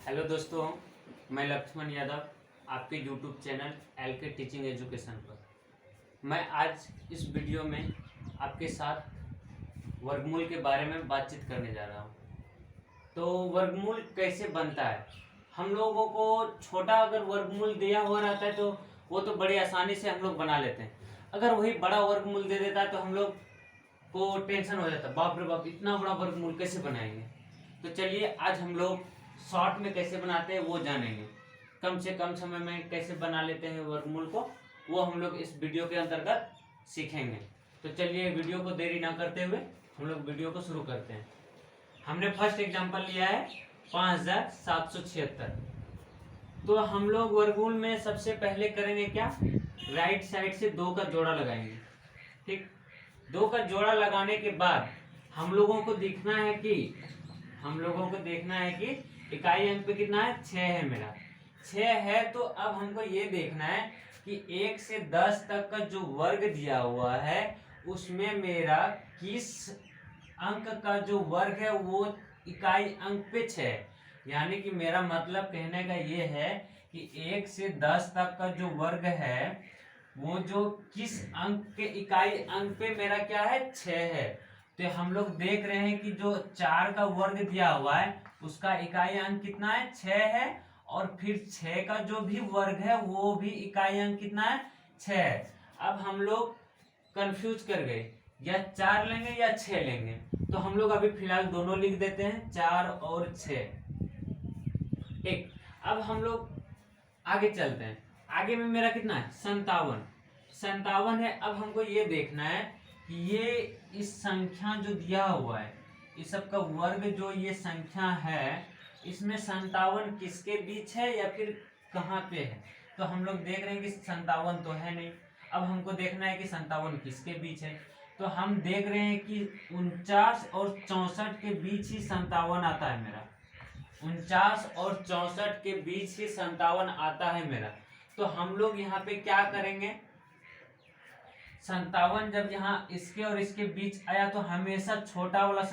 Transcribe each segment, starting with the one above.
Hello दोस्तों, मैं लक्ष्मण यादव आपके YouTube channel LK teaching education पर। मैं आज इस वीडियो में आपके साथ वर्गमूल के बारे में बातचीत करने जा रहा हूँ। तो वर्गमूल कैसे बनता है, हम लोगों को छोटा अगर वर्गमूल दिया हुआ रहता है तो वो तो बड़ी आसानी से हम लोग बना लेते हैं। अगर वही बड़ा वर्गमूल दे देता है तो हम लोग को टेंशन हो जाता है, बाप रे बाप इतना बड़ा वर्गमूल कैसे बनाएंगे। तो चलिए आज हम लोग शॉर्ट में कैसे बनाते हैं वो जानेंगे। कम से कम समय में कैसे बना लेते हैं वर्गमूल को, वो हम लोग इस वीडियो के अंतर्गत सीखेंगे। तो चलिए वीडियो को देरी ना करते हुए हम लोग वीडियो को शुरू करते हैं। हमने फर्स्ट एग्जांपल लिया है 5776। तो हम लोग वर्गमूल में सबसे पहले करेंगे क्या, राइट साइड से 2 का जोड़ा लगाएंगे। ठीक, 2 का जोड़ा लगाने के बाद हम लोगों को देखना है कि इकाई अंक पे कितना है, 6 है मेरा। 6 है तो अब हमको ये देखना है कि 1 से 10 तक का जो वर्ग दिया हुआ है उसमें मेरा किस अंक का जो वर्ग है वो इकाई अंक पे 6। यानी कि मेरा मतलब कहने का ये है कि 1 से 10 तक का जो वर्ग है वो जो किस अंक के इकाई अंक पे मेरा क्या है, 6 है। तो हम लोग देख रहे हैं कि जो 4 का वर्ग दिया हुआ है उसका इकाई अंक कितना है, 6 है। और फिर 6 का जो भी वर्ग है वो भी इकाई अंक कितना है, 6 है। अब हम लोग कंफ्यूज कर गए, या 4 लेंगे या 6 लेंगे। तो हम लोग अभी फिलहाल दोनों लिख देते हैं, 4 और 6। ठीक, अब हम लोग आगे चलते हैं। आगे में मेरा कितना है, 57 है। अब हमको ये देखना है कि ये इस संख्या जो दिया हुआ है इस सब का वर्ग जो ये संख्या है इसमें 57 किसके बीच है या फिर कहाँ पे है। तो हम लोग देख रहे हैं कि 57 तो है नहीं। अब हमको देखना है कि 57 किसके बीच है। तो हम देख रहे हैं कि 49 और 64 के बीच ही 57 आता है मेरा। 49 और 64 के बीच ही 57 आता है मेरा। तो हम लोग यहाँ पे क्या करेंगे, 57 जब यहाँ इसके और इसके बीच आया तो हमेशा छोटा वाला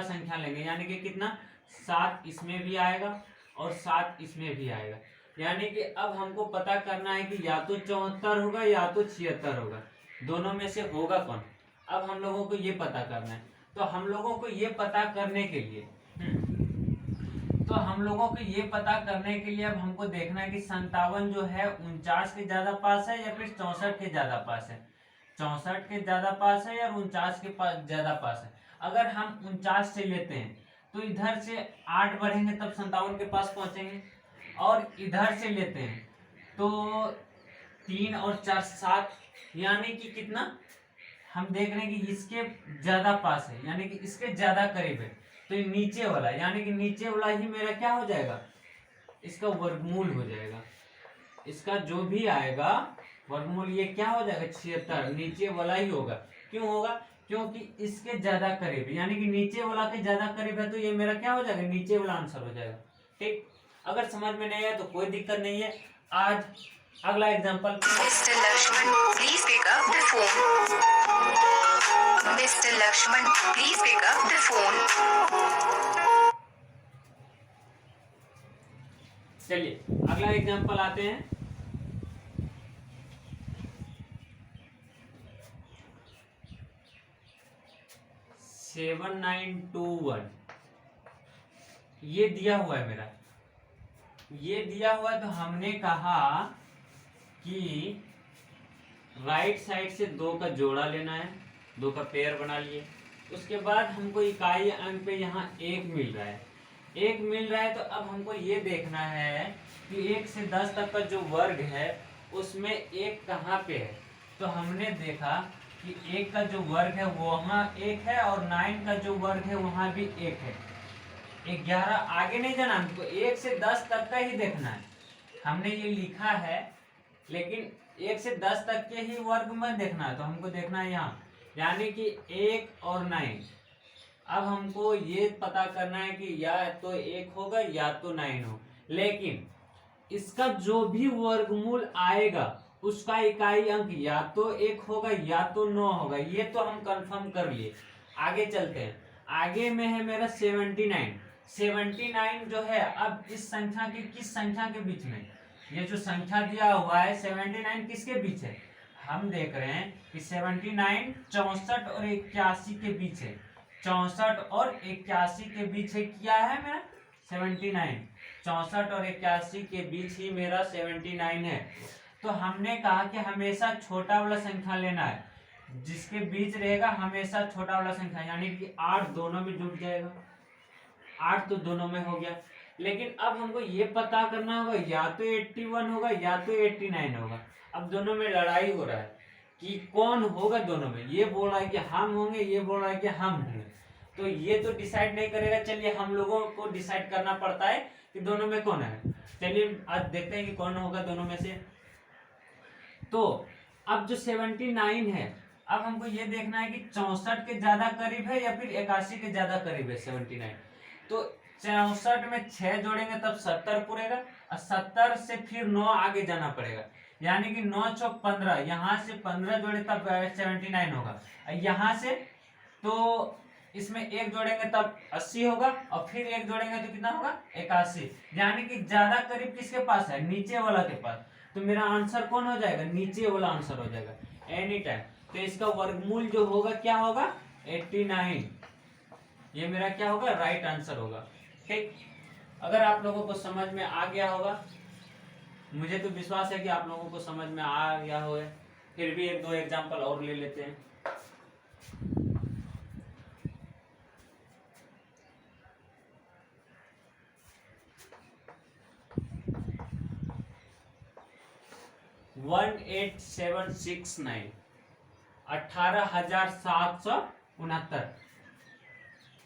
संख्या लेंगे। यानी कि कितना, 7 इसमें भी आएगा और 7 इसमें भी आएगा। यानी कि अब हमको पता करना है कि या तो 74 होगा या तो 76 होगा, दोनों में से होगा कौन। अब हम लोगों को ये पता करना है। तो हम लोगों को ये पता करने के लिए अब हमको देखना है कि 57 जो है 49 के ज्यादा पास है या फिर 64 के ज्यादा पास है। 64 के ज्यादा पास है या 49 के पास ज्यादा पास है। अगर हम 49 से लेते हैं तो इधर से 8 बढ़ेंगे तब 57 के पास पहुंचेंगे। और इधर से लेते हैं तो 3 और 4 7, यानी कि कितना, हम देख रहे हैं कि इसके ज्यादा पास है यानी कि इसके ज्यादा करीब है। तो ये नीचे वाला, यानी कि नीचे वाला ही मेरा क्या हो जाएगा, इसका वर्गमूल हो जाएगा। इसका जो भी आएगा वर्गमूल ये क्या हो जाएगा, 76, नीचे वाला ही होगा। क्यों होगा, क्योंकि इसके ज्यादा करीब, यानी कि नीचे वाला के ज्यादा करीब है तो ये मेरा क्या हो जाएगा, नीचे वाला आंसर हो जाएगा। ठीक, अगर समझ में नहीं आया तो कोई दिक्कत नहीं है। आज अगला example, Mr. Lakshman, please pick up the phone. Mr. Lakshman, please pick up the phone. चलिए अगला एग्जांपल आते हैं। सेवन 921 ये दिया हुआ है मेरा, ये दिया हुआ है। तो हमने कहा कि राइट साइड से 2 का जोड़ा लेना है, 2 का पेयर बना लिए। उसके बाद हमको इकाई अंक पे यहाँ 1 मिल रहा है। तो अब हमको ये देखना है कि 1 से 10 तक का जो वर्ग है उसमें 1 कहाँ पे है। तो हमने देखा कि 1 का जो वर्ग है वहाँ 1 है और 9 का जो वर्ग है वहाँ भी 1 है। 11 आगे नहीं जाना, हमको 1 से 10 तक का ही देखना है। हमने ये लिखा है लेकिन 1 से 10 तक के ही वर्ग में देखना है। तो हमको देखना है यहाँ, यानी कि 1 और 9। अब हमको ये पता करना है कि या तो 1 होगा या तो 9 हो, लेकिन इसका जो भी वर्गमूल आएगा उसका इकाई अंक या तो 1 होगा या तो 9 होगा। ये तो हम कंफर्म कर लिए। आगे चलते हैं, आगे में है मेरा 79। 79 जो है अब इस संख्या के किस संख्या के बीच में, ये जो संख्या दिया हुआ है 79 किसके बीच है, हम देख रहे हैं कि 79 64 और 81 के बीच है, 64 और 81 के बीच है, क्या है मेरा 79, 64 और 81 के बीच ही मेरा 79 है। तो हमने कहा कि हमेशा छोटा वाला संख्या लेना है, जिसके बीच रहेगा हमेशा छोटा वाला संख्या, यानी कि 8 दोनों में जुड़ जाएगा, 8 तो दोनों में हो गया। लेकिन अब हमको ये पता करना होगा या तो 81 होगा या तो 89 होगा। अब दोनों में लड़ाई हो रहा है कि कौन होगा दोनों में, ये बोल रहा है कि हम होंगे, ये बोल रहा है कि हम होंगे। तो ये तो डिसाइड नहीं करेगा, चलिए हम लोगों को डिसाइड करना पड़ता है कि दोनों में कौन है। चलिए आज देखते हैं कि कौन होगा दोनों में से। तो अब जो 79 है, अब हमको ये देखना है कि 64 के ज्यादा करीब है या फिर 81 के ज्यादा करीब है 79। तो 64 में 6 जोड़ेंगे तब 70 पूरेगा, और 70 से फिर 9 आगे जाना पड़ेगा, यानी कि 9 चौक 15, यहाँ से 15 जोड़े तब 79 होगा। यहाँ से तो इसमें एक जोड़ेंगे तब 80 होगा, और फिर एक जोड़ेंगे तो कितना होगा 81, यानी कि ज्यादा करीब किसके पास है, नीचे वाला के पास। तो मेरा आंसर कौन हो जाएगा, नीचे वाला आंसर हो जाएगा एनी टाइम। तो इसका वर्गमूल जो होगा क्या होगा 89, ये मेरा क्या होगा राइट आंसर होगा। ठीक, अगर आप लोगों को समझ में आ गया होगा, मुझे तो विश्वास है कि आप लोगों को समझ में आ गया होगा। फिर भी एक दो एग्जांपल और ले लेते हैं। वन 8769 18,769,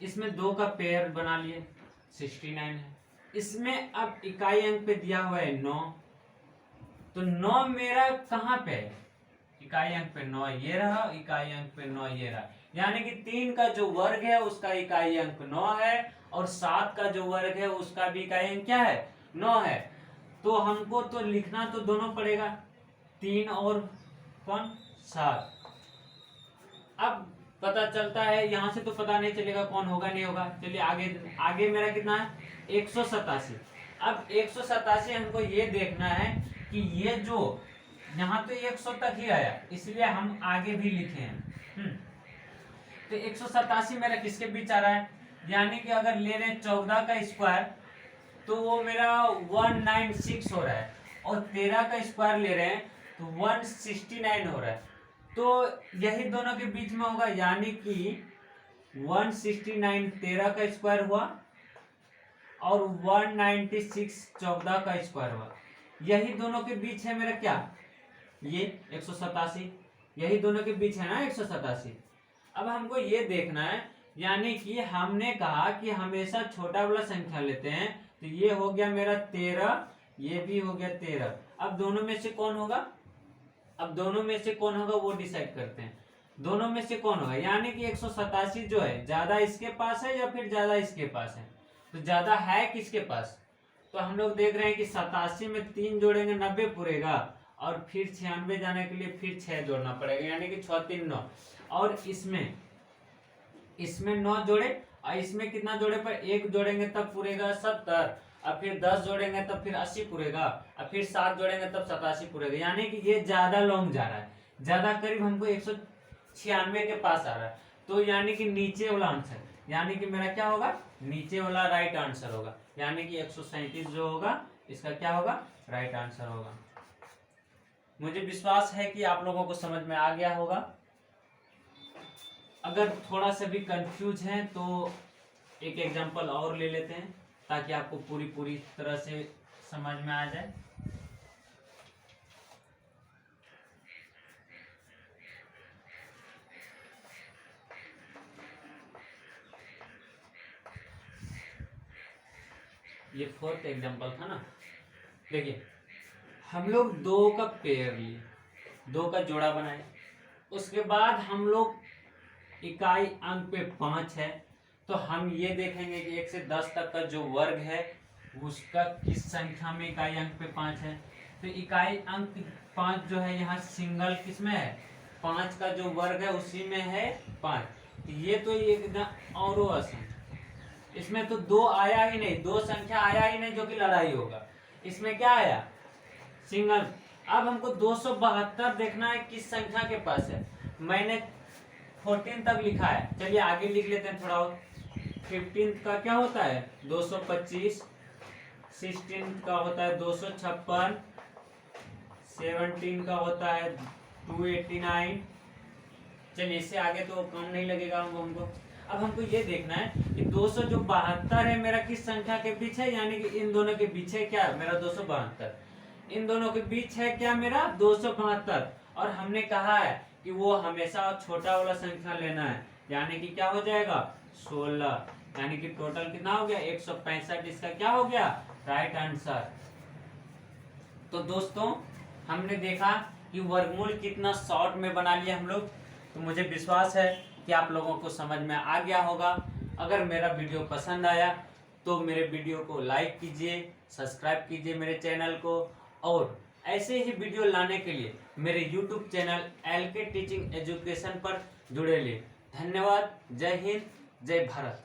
इसमें 2 का पेयर बना लिए 69 है। इसमें अब इकाई अंक पे दिया हुआ है 9, तो 9 मेरा कहाँ पे है, इकाई अंक पे 9 ये रहा, इकाई अंक पे 9 ये रहा, यानी कि 3 का जो वर्ग है उसका इकाई अंक 9 है, और 7 का जो वर्ग है उसका भी इकाई अंक क्या है 9 है। तो हमको तो लिखना तो दोनों पड़ेगा, 3 और कौन 7। अब पता चलता है, यहाँ से तो पता नहीं चलेगा कौन होगा नहीं होगा। चलिए आगे आगे मेरा कितना है 187। अब 187 हमको ये देखना है कि ये जो यहाँ तो 100 तक ही आया, इसलिए हम आगे भी लिखे हैं। तो 187 मेरा किसके बीच आ रहा है, यानी कि अगर ले रहे 14 का स्क्वायर तो वो मेरा 196 हो रहा है, और 13 का स्क्वायर ले रहे हैं तो 169 हो रहा है। तो यही दोनों के बीच में होगा, यानी कि 169 13 का स्क्वायर हुआ और 196 14 का स्क्वायर हुआ, यही दोनों के बीच है मेरा क्या ये 187, यही दोनों के बीच है ना 187। अब हमको ये देखना है, यानी कि हमने कहा कि हमेशा छोटा वाला संख्या लेते हैं, तो ये हो गया मेरा 13, ये भी हो गया 13। अब दोनों में से कौन होगा, अब दोनों में से कौन होगा वो डिसाइड करते हैं, दोनों में से कौन होगा, यानी कि 187 जो है ज्यादा इसके पास है या फिर ज्यादा इसके पास है, तो ज्यादा है किसके पास। तो हम लोग देख रहे हैं कि 87 में 3 जोड़ेंगे 90 पूरेगा, और फिर 96 जाने के लिए फिर 6 जोड़ना पड़ेगा, यानी कि 6 3 9, और इसमें 9 जोड़े, और इसमें कितना जोड़े पर 1 जोड़ेंगे तब पूरेगा 70, और फिर 10 जोड़ेंगे तब फिर 80 पूरेगा, और फिर 7 जोड़ेंगे तब 87 पूरेगा, यानी कि ये ज्यादा लॉन्ग जा रहा है, ज्यादा करीब हमको 196 के पास आ रहा है। तो यानी कि नीचे वाला आंसर, यानी कि मेरा क्या होगा नीचे वाला राइट आंसर होगा, यानी कि 137 जो होगा इसका क्या होगा राइट आंसर होगा। मुझे विश्वास है कि आप लोगों को समझ में आ गया होगा। अगर थोड़ा सा भी कंफ्यूज हैं तो एक एग्जांपल और ले लेते हैं, ताकि आपको पूरी तरह से समझ में आ जाए। ये 4th एग्जांपल था ना, देखिए हम लोग 2 का पेयर लिए, 2 का जोड़ा बनाए, उसके बाद हम लोग इकाई अंक पे 5 है, तो हम ये देखेंगे कि 1 से 10 तक का जो वर्ग है उसका किस संख्या में इकाई अंक पे 5 है। तो इकाई अंक 5 जो है यहाँ सिंगल किसमें है 5 का जो वर्ग है उसी में है 5। तो ये तो एकदम और आसान, इसमें तो 2 आया ही नहीं, 2 संख्या आया ही नहीं जो कि लड़ाई होगा। इसमें क्या आया? सिंगल। अब हमको 272 देखना है किस संख्या के पास है। मैंने 14 तक लिखा है, चलिए आगे लिख लेते हैं थोड़ा और। 15 का क्या होता है? 225। 16 का होता है 256। 17 का होता है 289। चलिए इससे आगे तो कम नहीं लगेगा हमको। अब हमको ये देखना है कि 272 है मेरा किस संख्या के बीच है, यानी कि इन दोनों के बीच है क्या मेरा 272। इन दोनों के बीच है क्या मेरा 272। और हमने कहा है कि वो हमेशा छोटा वाला संख्या लेना है, यानी कि क्या हो जाएगा 16, यानी कि टोटल कितना हो गया 165। इसका क्या हो गया राइट आंसर। तो दोस्तों हमने देखा कि वर्गमूल कितना शॉर्ट में बना लिया हम लोग। तो मुझे विश्वास है कि आप लोगों को समझ में आ गया होगा। अगर मेरा वीडियो पसंद आया तो मेरे वीडियो को लाइक कीजिए, सब्सक्राइब कीजिए मेरे चैनल को, और ऐसे ही वीडियो लाने के लिए मेरे YouTube channel LK teaching education पर जुड़े रहिए। धन्यवाद। जय हिंद, जय भारत।